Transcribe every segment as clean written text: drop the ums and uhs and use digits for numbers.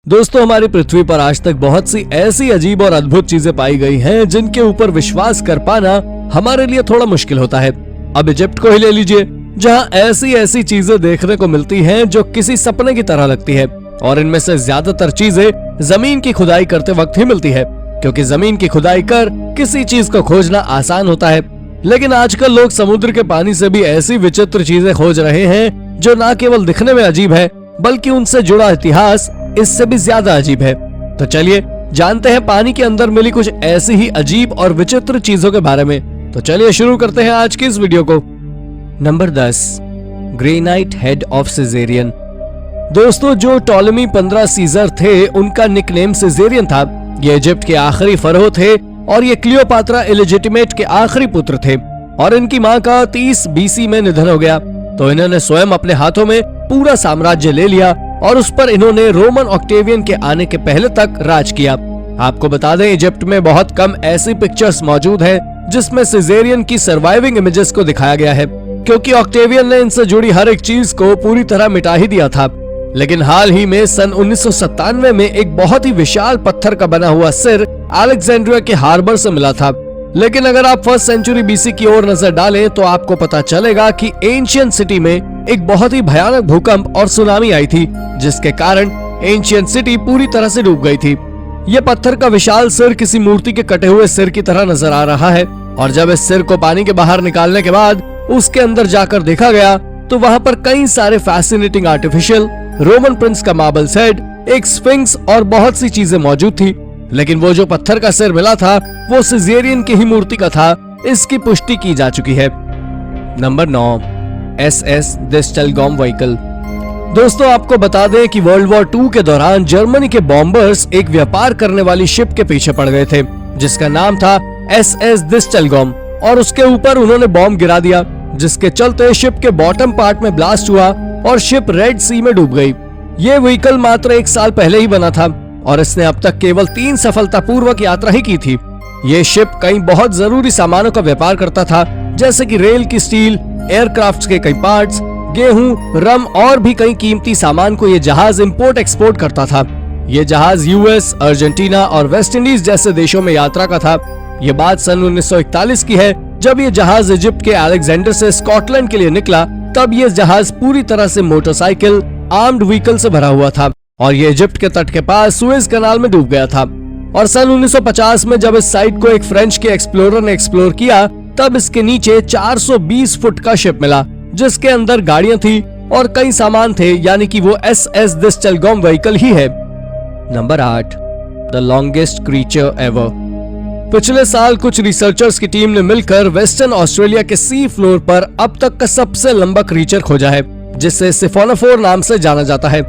दोस्तों, हमारी पृथ्वी पर आज तक बहुत सी ऐसी अजीब और अद्भुत चीजें पाई गई हैं जिनके ऊपर विश्वास कर पाना हमारे लिए थोड़ा मुश्किल होता है। अब इजिप्ट को ही ले लीजिए, जहां ऐसी ऐसी चीजें देखने को मिलती हैं जो किसी सपने की तरह लगती है, और इनमें से ज्यादातर चीजें जमीन की खुदाई करते वक्त ही मिलती है, क्योंकि जमीन की खुदाई कर किसी चीज को खोजना आसान होता है। लेकिन आजकल लोग समुद्र के पानी से भी ऐसी विचित्र चीजें खोज रहे हैं जो न केवल दिखने में अजीब है, बल्कि उनसे जुड़ा इतिहास इससे भी ज्यादा अजीब है। तो चलिए जानते हैं पानी के अंदर मिली कुछ ऐसी ही अजीब और विचित्र चीजों के बारे में। तो चलिए शुरू करते हैं आज की इस वीडियो को। Number 10, granite head of caesarean. दोस्तों, जो टॉलेमी 15 सीजर थे उनका निकनेम सिजेरियन था। ये इजिप्ट के आखिरी फरोह थे और ये क्लियोपात्रा इलिजिटिमेट के आखिरी पुत्र थे, और इनकी मां का 30 BC में निधन हो गया। तो इन्होंने स्वयं अपने हाथों में पूरा साम्राज्य ले लिया और उस पर इन्होंने रोमन ऑक्टेवियन के आने के पहले तक राज किया। आपको बता दें, इजिप्ट में बहुत कम ऐसी पिक्चर्स मौजूद हैं जिसमें सिजेरियन की सर्वाइविंग इमेजेस को दिखाया गया है, क्योंकि ऑक्टेवियन ने इनसे जुड़ी हर एक चीज को पूरी तरह मिटा ही दिया था। लेकिन हाल ही में सन 1997 में एक बहुत ही विशाल पत्थर का बना हुआ सिर अलेक्जेंड्रिया के हार्बर से मिला था। लेकिन अगर आप 1st सेंचुरी BC की ओर नजर डालें तो आपको पता चलेगा कि एंशियंट सिटी में एक बहुत ही भयानक भूकंप और सुनामी आई थी, जिसके कारण एंशियंट सिटी पूरी तरह से डूब गई थी। यह पत्थर का विशाल सिर किसी मूर्ति के कटे हुए सिर की तरह नजर आ रहा है, और जब इस सिर को पानी के बाहर निकालने के बाद उसके अंदर जाकर देखा गया तो वहाँ पर कई सारे फैसिनेटिंग आर्टिफिशियल रोमन प्रिंस का मार्बल हेड, एक स्फिंक्स और बहुत सी चीजें मौजूद थी। लेकिन वो जो पत्थर का सिर मिला था वो सिजेरियन की ही मूर्ति का था, इसकी पुष्टि की जा चुकी है। नंबर 9, SS दिस्टेलगॉम व्हीकल। दोस्तों, आपको बता दें कि वर्ल्ड वॉर 2 के दौरान जर्मनी के बॉम्बर्स एक व्यापार करने वाली शिप के पीछे पड़ गए थे जिसका नाम था SS दिस्टेलगॉम, और उसके ऊपर उन्होंने बॉम्ब गिरा दिया, जिसके चलते शिप के बॉटम पार्ट में ब्लास्ट हुआ और शिप रेड सी में डूब गई। ये व्हीकल मात्र 1 साल पहले ही बना था और इसने अब तक केवल 3 सफलतापूर्वक यात्रा ही की थी। ये शिप कई बहुत जरूरी सामानों का व्यापार करता था, जैसे कि रेल की स्टील, एयरक्राफ्ट के कई पार्ट्स, गेहूं, रम और भी कई कीमती सामान को ये जहाज इंपोर्ट एक्सपोर्ट करता था। ये जहाज US, अर्जेंटीना और वेस्ट इंडीज जैसे देशों में यात्रा का था। ये बात सन 1941 की है, जब ये जहाज इजिप्ट के अलेक्जेंडर से स्कॉटलैंड के लिए निकला। तब ये जहाज पूरी तरह से मोटरसाइकिल, आर्म्ड व्हीकल से भरा हुआ था और ये इजिप्ट के तट के पास सुएज कनाल में डूब गया था। और सन 1950 में जब इस साइट को एक फ्रेंच के एक्सप्लोरर ने एक्सप्लोर किया, तब इसके नीचे 420 फुट का शिप मिला, जिसके अंदर गाड़ियां थी और कई सामान थे, यानी कि वो SS दिस्टेलगॉम व्हीकल ही है। Number 8, the longest creature ever. पिछले साल कुछ रिसर्चर्स की टीम ने मिलकर वेस्टर्न ऑस्ट्रेलिया के सी फ्लोर पर अब तक का सबसे लंबा क्रीचर खोजा है, जिसे सिफोनोफोर नाम से जाना जाता है।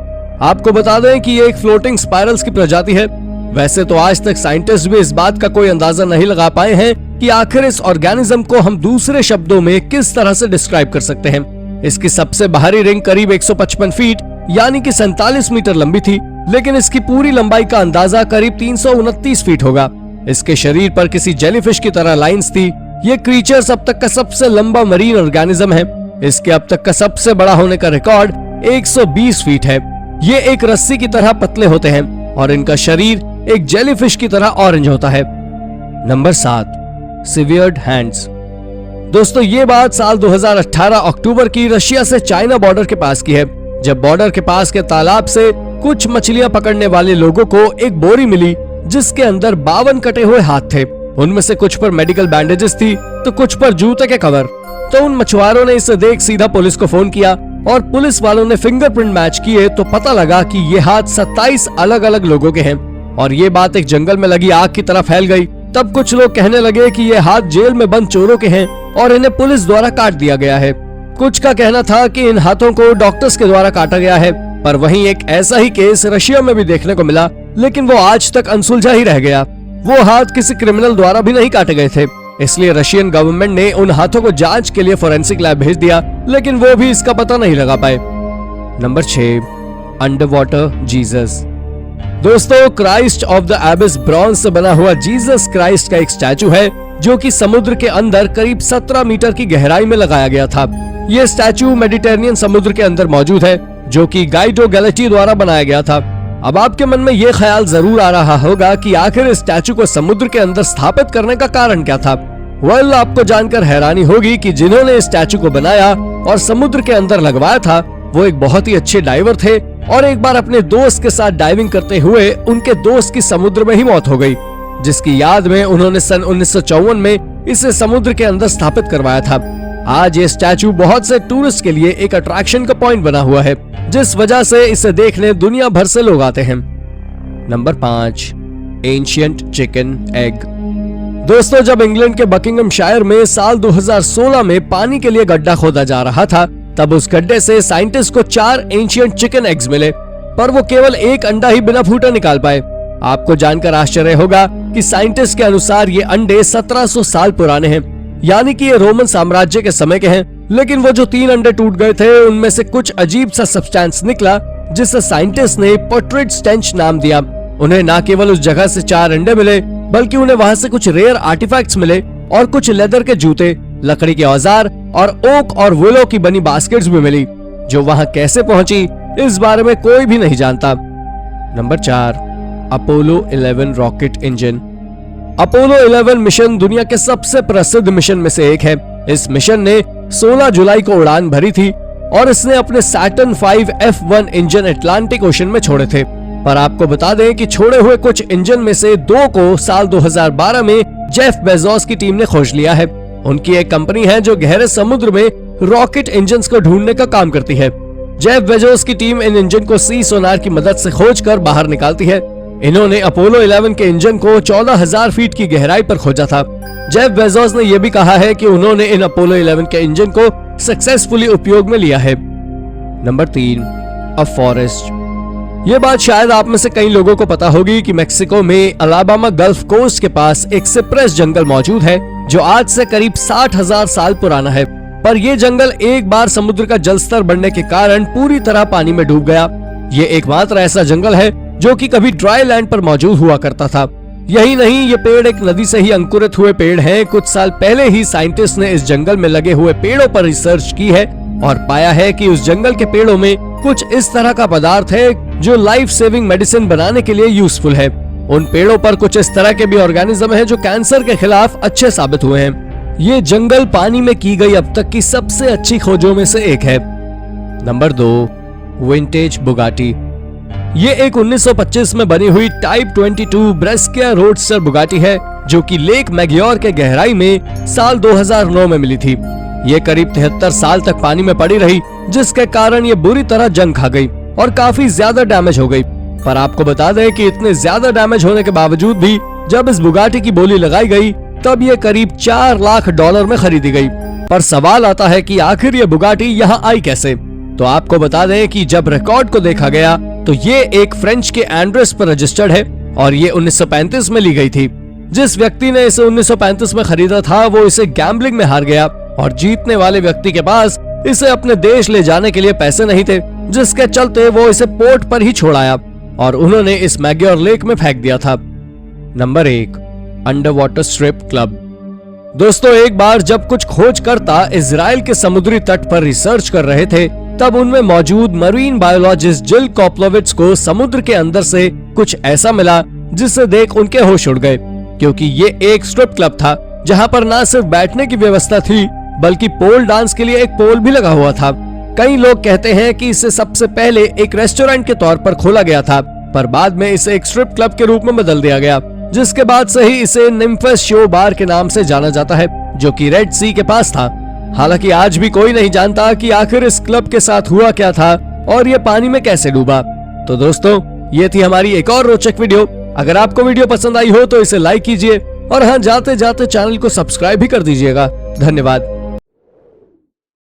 आपको बता दें कि ये एक फ्लोटिंग स्पाइरल्स की प्रजाति है। वैसे तो आज तक साइंटिस्ट भी इस बात का कोई अंदाजा नहीं लगा पाए हैं कि आखिर इस ऑर्गेनिज्म को हम दूसरे शब्दों में किस तरह से डिस्क्राइब कर सकते हैं। इसकी सबसे बाहरी रिंग करीब 155 फीट यानी कि 47 मीटर लंबी थी, लेकिन इसकी पूरी लंबाई का अंदाजा करीब 329 फीट होगा। इसके शरीर पर किसी जेलीफिश की तरह लाइंस थी। ये क्रीचर अब तक का सबसे लंबा मरीन ऑर्गेनिज्म है। इसके अब तक का सबसे बड़ा होने का रिकॉर्ड 120 फीट है। ये एक रस्सी की तरह पतले होते हैं और इनका शरीर एक जेलीफिश की तरह ऑरेंज होता है। Number 7, severed hands. दोस्तों, ये बात साल 2018 अक्टूबर की रशिया से चाइना बॉर्डर के पास की है, जब बॉर्डर के पास के तालाब से कुछ मछलियां पकड़ने वाले लोगों को एक बोरी मिली जिसके अंदर 52 कटे हुए हाथ थे। उनमें से कुछ पर मेडिकल बैंडेजेस थी तो कुछ पर जूते के कवर। तो उन मछुआरों ने इसे देख सीधा पुलिस को फोन किया और पुलिस वालों ने फिंगरप्रिंट मैच किए तो पता लगा कि ये हाथ 27 अलग अलग लोगों के हैं। और ये बात एक जंगल में लगी आग की तरह फैल गई। तब कुछ लोग कहने लगे कि ये हाथ जेल में बंद चोरों के हैं और इन्हें पुलिस द्वारा काट दिया गया है। कुछ का कहना था कि इन हाथों को डॉक्टर्स के द्वारा काटा गया है, पर वहीं एक ऐसा ही केस रशिया में भी देखने को मिला, लेकिन वो आज तक अनसुलझा ही रह गया। वो हाथ किसी क्रिमिनल द्वारा भी नहीं काटे गए थे, इसलिए रशियन गवर्नमेंट ने उन हाथों को जांच के लिए फोरेंसिक लैब भेज दिया, लेकिन वो भी इसका पता नहीं लगा पाए। Number 6, under water Jesus. दोस्तों, Christ of the abyss bronze से बना हुआ जीसस क्राइस्ट का एक स्टैचू है, जो कि समुद्र के अंदर करीब 17 मीटर की गहराई में लगाया गया था। ये स्टैचू मेडिटेरेनियन समुद्र के अंदर मौजूद है, जो कि गाइडो गैलेटी द्वारा बनाया गया था। अब आपके मन में ये ख्याल जरूर आ रहा होगा कि आखिर इस स्टैचू को समुद्र के अंदर स्थापित करने का कारण क्या था। वेल, आपको जानकर हैरानी होगी कि जिन्होंने इस स्टैचू को बनाया और समुद्र के अंदर लगवाया था वो एक बहुत ही अच्छे डाइवर थे और एक बार अपने दोस्त के साथ डाइविंग करते हुए उनके दोस्त की समुद्र में ही मौत हो गई, जिसकी याद में उन्होंने सन 1954 में इसे समुद्र के अंदर स्थापित करवाया था। आज ये स्टैचू बहुत से टूरिस्ट के लिए एक अट्रैक्शन का पॉइंट बना हुआ है, जिस वजह से इसे देखने दुनिया भर से लोग आते हैं। Number 5, ancient chicken egg. दोस्तों, जब इंग्लैंड के बकिंगमशायर में साल 2016 में पानी के लिए गड्ढा खोदा जा रहा था, तब उस गड्ढे से साइंटिस्ट को 4 एंशिएंट चिकन एग्स मिले, पर वो केवल एक अंडा ही बिना फूटे निकाल पाए। आपको जानकर आश्चर्य होगा कि साइंटिस्ट के अनुसार ये अंडे 1700 साल पुराने हैं, यानी कि ये रोमन साम्राज्य के समय के हैं। लेकिन वो जो 3 अंडे टूट गए थे उनमें से कुछ अजीब सा सब्सटेंस निकला, जिसे साइंटिस्ट ने पोर्ट्रेट स्टेंच नाम दिया। उन्हें न केवल उस जगह से 4 अंडे मिले, बल्कि उन्हें वहाँ से कुछ रेयर आर्टिफैक्ट्स मिले और कुछ लेदर के जूते, लकड़ी के औजार और ओक और विलो की बनी बास्केट्स भी मिली, जो वहाँ कैसे पहुंची इस बारे में कोई भी नहीं जानता। Number 4, Apollo 11 rocket engine. Apollo 11 mission दुनिया के सबसे प्रसिद्ध मिशन में से एक है। इस मिशन ने 16 जुलाई को उड़ान भरी थी और इसने अपने Saturn 5 F1 engine Atlantic ocean में छोड़े थे। पर आपको बता दें कि छोड़े हुए कुछ इंजन में से 2 को साल 2012 में जेफ बेजोस की टीम ने खोज लिया है। उनकी एक कंपनी है जो गहरे समुद्र में रॉकेट इंजन्स को ढूंढने का काम करती है। जेफ बेजोस की टीम इन इंजन को सी सोनार की मदद से खोजकर बाहर निकालती है। इन्होंने अपोलो 11 के इंजन को 14,000 फीट की गहराई पर खोजा था। जेफ बेजोस ने यह भी कहा है कि उन्होंने इन अपोलो 11 के इंजन को सक्सेसफुली उपयोग में लिया है। Number 3, a forest. ये बात शायद आप में से कई लोगों को पता होगी कि मेक्सिको में अलाबामा गल्फ कोस्ट के पास एक सिप्रेस जंगल मौजूद है, जो आज से करीब 60,000 साल पुराना है। पर यह जंगल एक बार समुद्र का जलस्तर बढ़ने के कारण पूरी तरह पानी में डूब गया। ये एकमात्र ऐसा जंगल है जो कि कभी ड्राई लैंड पर मौजूद हुआ करता था। यही नहीं, ये पेड़ एक नदी से ही अंकुरित हुए पेड़ हैं। कुछ साल पहले ही साइंटिस्ट ने इस जंगल में लगे हुए पेड़ों पर रिसर्च की है और पाया है कि उस जंगल के पेड़ों में कुछ इस तरह का पदार्थ है जो लाइफ सेविंग मेडिसिन बनाने के लिए यूजफुल है। उन पेड़ों पर कुछ इस तरह के भी ऑर्गेनिज्म हैं जो कैंसर के खिलाफ अच्छे साबित हुए हैं। ये जंगल पानी में की गई अब तक की सबसे अच्छी खोजों में से एक है। Number 2, vintage Bugatti. ये एक 1925 में बनी हुई टाइप 22 ब्रेस्किया रोडस्टर बुगाटी है, जो कि लेक मैग्योर के गहराई में साल 2009 में मिली थी। ये करीब 73 साल तक पानी में पड़ी रही, जिसके कारण ये बुरी तरह जंग खा गई और काफी ज्यादा डैमेज हो गई। पर आपको बता दें कि इतने ज्यादा डैमेज होने के बावजूद भी जब इस बुगाटी की बोली लगाई गई तब ये करीब $4 लाख में खरीदी गई। पर सवाल आता है कि आखिर ये बुगाटी यहाँ आई कैसे। तो आपको बता दें कि जब रिकॉर्ड को देखा गया तो ये एक फ्रेंच के एंड्रेस पर रजिस्टर्ड है और ये 1935 में ली गई थी। जिस व्यक्ति ने इसे 1935 में खरीदा था वो इसे गैम्बलिंग में हार गया और जीतने वाले व्यक्ति के पास इसे अपने देश ले जाने के लिए पैसे नहीं थे, जिसके चलते वो इसे पोर्ट पर ही छोड़ आया और उन्होंने इस मैग्योर लेक में फेंक दिया था। Number 1, under water strip club. दोस्तों, एक बार जब कुछ खोजकर्ता इजराइल के समुद्री तट पर रिसर्च कर रहे थे, तब उनमें मौजूद मरीन बायोलॉजिस्ट जिल कोप्लोविट्ज को समुद्र के अंदर से कुछ ऐसा मिला जिसे देख उनके होश उड़ गए, क्योंकि ये एक स्ट्रिप क्लब था जहां पर न सिर्फ बैठने की व्यवस्था थी बल्कि पोल डांस के लिए एक पोल भी लगा हुआ था। कई लोग कहते हैं कि इसे सबसे पहले एक रेस्टोरेंट के तौर पर खोला गया था, पर बाद में इसे एक स्ट्रिप क्लब के रूप में बदल दिया गया, जिसके बाद से ही इसे निम्फस शो बार के नाम से जाना जाता है, जो कि रेड सी के पास था। हालांकि आज भी कोई नहीं जानता कि आखिर इस क्लब के साथ हुआ क्या था और ये पानी में कैसे डूबा। तो दोस्तों, ये थी हमारी एक और रोचक वीडियो। अगर आपको वीडियो पसंद आई हो तो इसे लाइक कीजिए और हाँ, जाते जाते चैनल को सब्सक्राइब भी कर दीजिएगा। धन्यवाद।